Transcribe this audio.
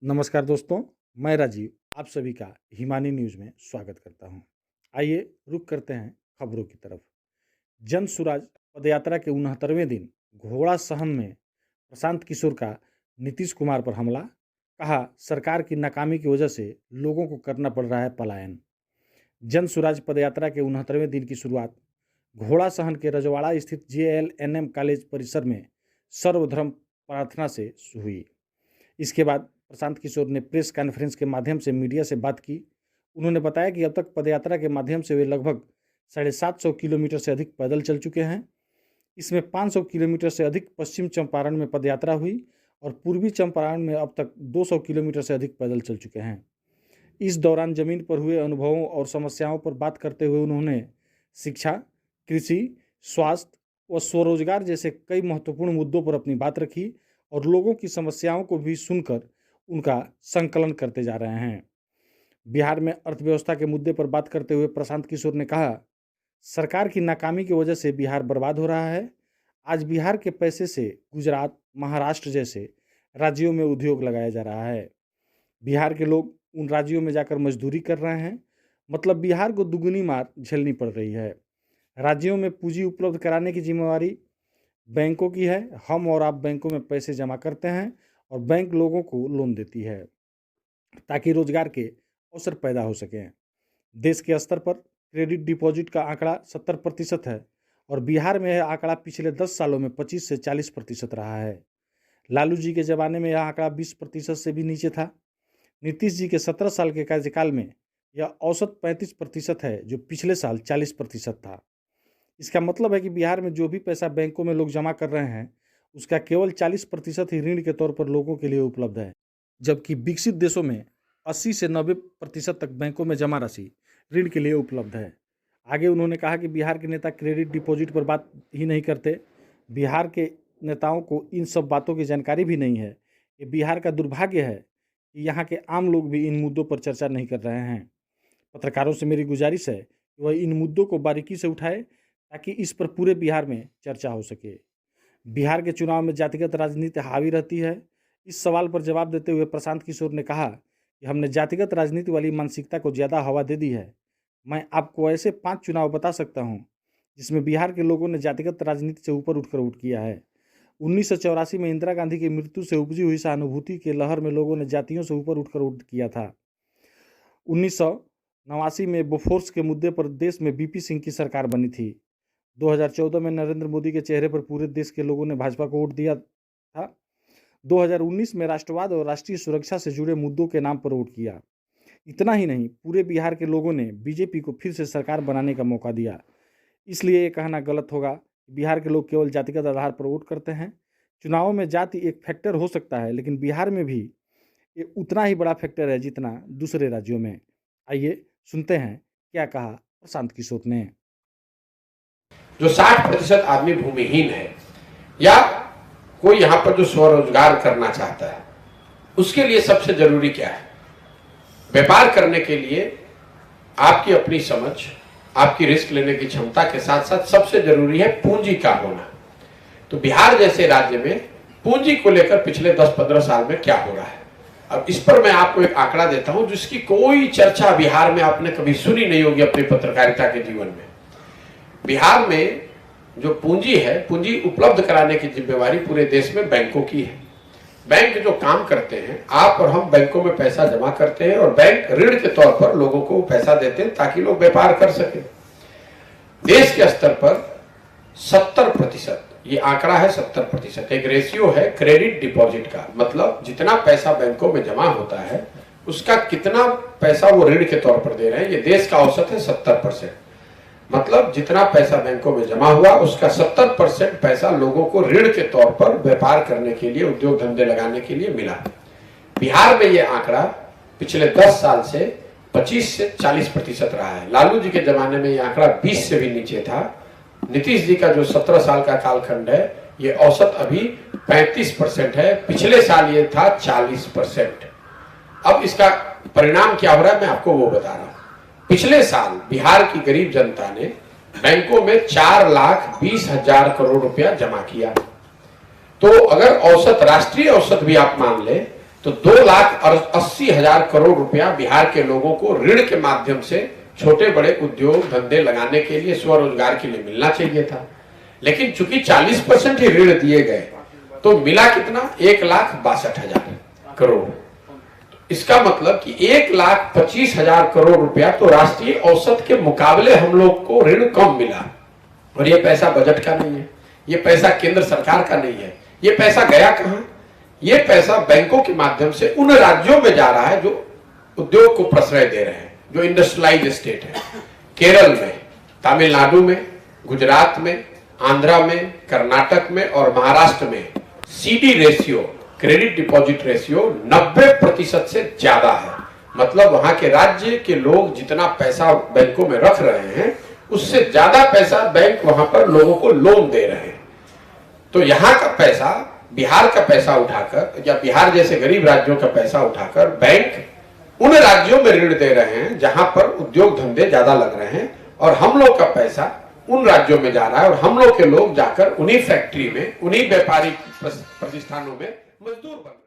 नमस्कार दोस्तों, मैं राजीव आप सभी का हिमानी न्यूज़ में स्वागत करता हूं। आइए रुक करते हैं खबरों की तरफ। जन सुराज पदयात्रा के 69वें दिन घोड़ा सहन में प्रशांत किशोर का नीतीश कुमार पर हमला। कहा, सरकार की नाकामी की वजह से लोगों को करना पड़ रहा है पलायन। जन सुराज पदयात्रा के 69वें दिन की शुरुआत घोड़ा सहन के रजवाड़ा स्थित JLNM कॉलेज परिसर में सर्वधर्म प्रार्थना से हुई। इसके बाद प्रशांत किशोर ने प्रेस कॉन्फ्रेंस के माध्यम से मीडिया से बात की। उन्होंने बताया कि अब तक पदयात्रा के माध्यम से वे लगभग 750 किलोमीटर से अधिक पैदल चल चुके हैं। इसमें 500 किलोमीटर से अधिक पश्चिम चंपारण में पदयात्रा हुई और पूर्वी चंपारण में अब तक 200 किलोमीटर से अधिक पैदल चल चुके हैं। इस दौरान जमीन पर हुए अनुभवों और समस्याओं पर बात करते हुए उन्होंने शिक्षा, कृषि, स्वास्थ्य व स्वरोजगार जैसे कई महत्वपूर्ण मुद्दों पर अपनी बात रखी और लोगों की समस्याओं को भी सुनकर उनका संकलन करते जा रहे हैं। बिहार में अर्थव्यवस्था के मुद्दे पर बात करते हुए प्रशांत किशोर ने कहा, सरकार की नाकामी की वजह से बिहार बर्बाद हो रहा है। आज बिहार के पैसे से गुजरात, महाराष्ट्र जैसे राज्यों में उद्योग लगाया जा रहा है। बिहार के लोग उन राज्यों में जाकर मजदूरी कर रहे हैं, मतलब बिहार को दुगनी मार झेलनी पड़ रही है। राज्यों में पूंजी उपलब्ध कराने की जिम्मेवारी बैंकों की है। हम और आप बैंकों में पैसे जमा करते हैं और बैंक लोगों को लोन देती है ताकि रोजगार के अवसर पैदा हो सकें। देश के स्तर पर क्रेडिट डिपॉजिट का आंकड़ा 70% है और बिहार में यह आंकड़ा पिछले 10 सालों में 25 से 40% रहा है। लालू जी के ज़माने में यह आंकड़ा 20% से भी नीचे था। नीतीश जी के 17 साल के कार्यकाल में यह औसत 35% है, जो पिछले साल 40% था। इसका मतलब है कि बिहार में जो भी पैसा बैंकों में लोग जमा कर रहे हैं, उसका केवल 40% ही ऋण के तौर पर लोगों के लिए उपलब्ध है, जबकि विकसित देशों में 80 से 90% तक बैंकों में जमा राशि ऋण के लिए उपलब्ध है। आगे उन्होंने कहा कि बिहार के नेता क्रेडिट डिपॉजिट पर बात ही नहीं करते। बिहार के नेताओं को इन सब बातों की जानकारी भी नहीं है। ये बिहार का दुर्भाग्य है कि यहाँ के आम लोग भी इन मुद्दों पर चर्चा नहीं कर रहे हैं। पत्रकारों से मेरी गुजारिश है कि वह इन मुद्दों को बारीकी से उठाए ताकि इस पर पूरे बिहार में चर्चा हो सके। बिहार के चुनाव में जातिगत राजनीति हावी रहती है। इस सवाल पर जवाब देते हुए प्रशांत किशोर ने कहा कि हमने जातिगत राजनीति वाली मानसिकता को ज़्यादा हवा दे दी है। मैं आपको ऐसे 5 चुनाव बता सकता हूं जिसमें बिहार के लोगों ने जातिगत राजनीति से ऊपर उठकर वोट किया है। 1984 में इंदिरा गांधी की मृत्यु से उपजी हुई सहानुभूति के लहर में लोगों ने जातियों से ऊपर उठकर वोट किया था। 1989 में बोफोर्स के मुद्दे पर देश में BP सिंह की सरकार बनी थी। 2014 में नरेंद्र मोदी के चेहरे पर पूरे देश के लोगों ने भाजपा को वोट दिया था। 2019 में राष्ट्रवाद और राष्ट्रीय सुरक्षा से जुड़े मुद्दों के नाम पर वोट किया। इतना ही नहीं, पूरे बिहार के लोगों ने बीजेपी को फिर से सरकार बनाने का मौका दिया। इसलिए ये कहना गलत होगा कि बिहार के लोग केवल जातिगत आधार पर वोट करते हैं। चुनावों में जाति एक फैक्टर हो सकता है, लेकिन बिहार में भी ये उतना ही बड़ा फैक्टर है जितना दूसरे राज्यों में। आइए सुनते हैं क्या कहा प्रशांत किशोर ने। जो 60% आदमी भूमिहीन है या कोई यहाँ पर जो स्वरोजगार करना चाहता है, उसके लिए सबसे जरूरी क्या है? व्यापार करने के लिए आपकी अपनी समझ, आपकी रिस्क लेने की क्षमता के साथ साथ सबसे जरूरी है पूंजी का होना। तो बिहार जैसे राज्य में पूंजी को लेकर पिछले 10-15 साल में क्या हो रहा है, अब इस पर मैं आपको एक आंकड़ा देता हूं जिसकी कोई चर्चा बिहार में आपने कभी सुनी नहीं होगी अपनी पत्रकारिता के जीवन में। बिहार में जो पूंजी है, पूंजी उपलब्ध कराने की जिम्मेवारी पूरे देश में बैंकों की है। बैंक जो काम करते हैं, आप और हम बैंकों में पैसा जमा करते हैं और बैंक ऋण के तौर पर लोगों को पैसा देते हैं ताकि लोग व्यापार कर सके। देश के स्तर पर 70%, ये आंकड़ा है 70%, एक रेशियो है क्रेडिट डिपॉजिट का, मतलब जितना पैसा बैंकों में जमा होता है उसका कितना पैसा वो ऋण के तौर पर दे रहे हैं। ये देश का औसत है 70%, मतलब जितना पैसा बैंकों में जमा हुआ उसका 70% पैसा लोगों को ऋण के तौर पर व्यापार करने के लिए, उद्योग धंधे लगाने के लिए मिला। बिहार में यह आंकड़ा पिछले 10 साल से 25 से 40% रहा है। लालू जी के जमाने में यह आंकड़ा 20 से भी नीचे था। नीतीश जी का जो 17 साल का कालखंड है, ये औसत अभी 35% है। पिछले साल ये था 40%। अब इसका परिणाम क्या हो रहा है मैं आपको वो बता रहा हूं। पिछले साल बिहार की गरीब जनता ने बैंकों में 4,20,000 करोड़ रुपया जमा किया। तो अगर औसत, राष्ट्रीय औसत भी आप मान ले तो 2,80,000 करोड़ रुपया बिहार के लोगों को ऋण के माध्यम से छोटे बड़े उद्योग धंधे लगाने के लिए, स्वरोजगार के लिए मिलना चाहिए था। लेकिन चूंकि 40% ही ऋण दिए गए तो मिला कितना? 1,62,000 करोड़। इसका मतलब कि 1,25,000 करोड़ रुपया तो राष्ट्रीय औसत के मुकाबले हम लोग को ऋण कम मिला। और ये पैसा बजट का नहीं है, ये पैसा केंद्र सरकार का नहीं है, ये पैसा गया कहां? ये पैसा बैंकों के माध्यम से उन राज्यों में जा रहा है जो उद्योग को प्रश्रय दे रहे हैं, जो इंडस्ट्रियलाइज स्टेट है। केरल में, तमिलनाडु में, गुजरात में, आंध्रा में, कर्नाटक में और महाराष्ट्र में CD ratio, credit deposit ratio 90% से ज्यादा है। मतलब वहां के राज्य के लोग जितना पैसा बैंकों में रख रहे हैं उससे ज्यादा पैसा बैंक वहां पर लोगों को लोन दे रहे हैं। तो यहां का पैसा, बिहार का पैसा उठाकर या बिहार जैसे गरीब राज्यों का पैसा उठाकर बैंक उन राज्यों में ऋण दे रहे हैं जहां पर उद्योग धंधे ज्यादा लग रहे हैं, और हम लोग का पैसा उन राज्यों में जा रहा है और हम लोग के लोग जाकर उन्हीं फैक्ट्री में, उन्हीं व्यापारिक प्रतिष्ठानों में मजदूर बन रहे हैं।